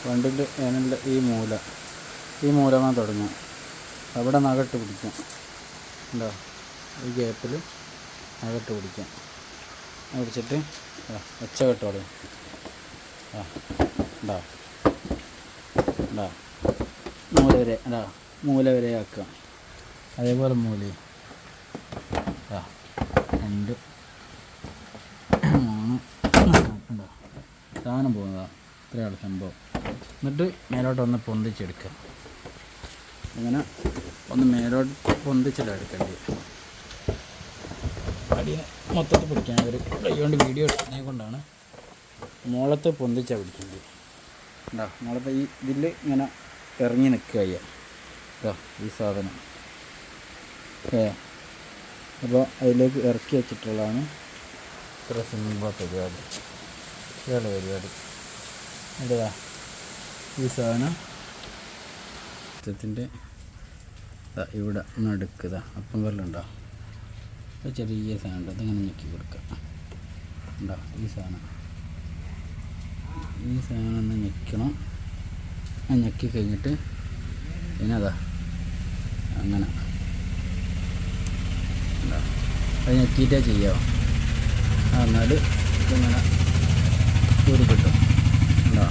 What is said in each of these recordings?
വണ്ടിൻ്റെ ഏനലിൻ്റെ ഈ മൂലമാണ് തുടങ്ങും. അവിടെ നകട്ട് പിടിക്കാം. ഉണ്ടോ? ഈ ഗ്യാപ്പിൽ നകട്ട് പിടിക്കാം. പിടിച്ചിട്ട് ഒച്ച കെട്ടോളൂ. ഉണ്ടോ? ഉണ്ടോ? മൂല വരെ ആക്കുക. അതേപോലെ മൂലയും 2 3 ഉണ്ടോ? സാധനം പോകുന്നതാണ്. ഇത്രയാണ് സംഭവം. എന്നിട്ട് മേലോട്ടൊന്ന് പൊന്തിച്ചെടുക്കുക. അങ്ങനെ ഒന്ന് മേലോട്ട് പൊന്തിച്ചിട്ടാണ് എടുക്കേണ്ടത്. അടിയെ മൊത്തത്തിൽ പിടിക്കാൻ ഒരു കൈകൊണ്ട് വീഡിയോ എടുക്കുന്നതിനെ കൊണ്ടാണ് മുകളത്ത് പൊന്തിച്ചാണ് പിടിക്കേണ്ടത്. ഉണ്ടോ? മുകളത്ത് ഇതിൽ ഇങ്ങനെ ഇറങ്ങി നിൽക്കുക ഈ സാധനം. അപ്പോൾ അതിലേക്ക് ഇറക്കി വെച്ചിട്ടുള്ളതാണ്. ഇത്ര സിമ്പിൾ പരിപാടി. ഇതാണ് പരിപാടി. ഇതാ ഈ സാധനം ത്തിൻ്റെ ഇവിടെ നടുക്കുക. അപ്പം വരലുണ്ടോ? ചെറിയ സാധനം ഉണ്ട്. അതിങ്ങനെ ഞെക്കി കൊടുക്കുക. ഉണ്ടോ? ഈ സാധനം ഒന്ന് ഞെക്കണം. ഞെക്കി കഴിഞ്ഞിട്ട് പിന്നെ അങ്ങനെ ഉണ്ടോ? അത് ഞെക്കിയിട്ടേ ചെയ്യാമോ? എന്നാൽ ഇതിങ്ങനെ ഊരി കിട്ടും. ഉണ്ടോ?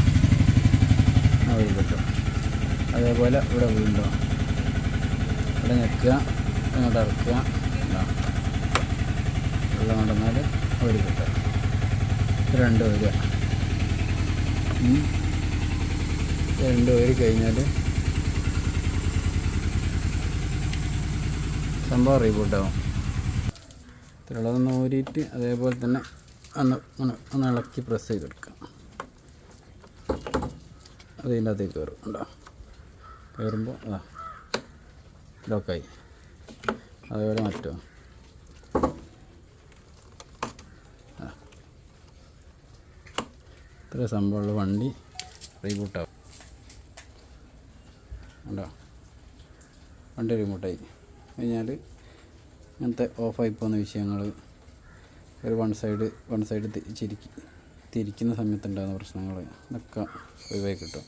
ഊരി കിട്ടും. അതേപോലെ ഇവിടെ വീണ്ടും ഇവിടെ ഞെക്കുക, ഇങ്ങോട്ട് ഇറക്കുക. ഉണ്ടോ? വെള്ളം കൊണ്ടുവന്നാൽ ഊരി കിട്ടും. 2 ഊരുക. 2 ഊരി കഴിഞ്ഞാൽ സംഭവം റീബൂട്ടാവും. ഇത്രയുള്ളതൊന്ന് ഊരിയിട്ട് അതേപോലെ തന്നെ ഒന്ന് ഇളക്കി പ്രസ് ചെയ്തെടുക്കാം. അതിൻ്റെ അകത്തേക്ക് കയറും. ഉണ്ടോ? കയറുമ്പോൾ ലോക്കായി. അതേപോലെ മറ്റോ ഇത്ര സംഭവമുള്ള വണ്ടി റീബൂട്ടാവും. ഉണ്ടോ? വണ്ടി റീബൂട്ടായി കഴിഞ്ഞാൽ ഇങ്ങനത്തെ ഓഫായി പോകുന്ന വിഷയങ്ങൾ, ഒരു വൺ സൈഡ് തിരിക്കുന്ന സമയത്തുണ്ടാകുന്ന പ്രശ്നങ്ങൾ ഇതൊക്കെ ഒഴിവായി കിട്ടും.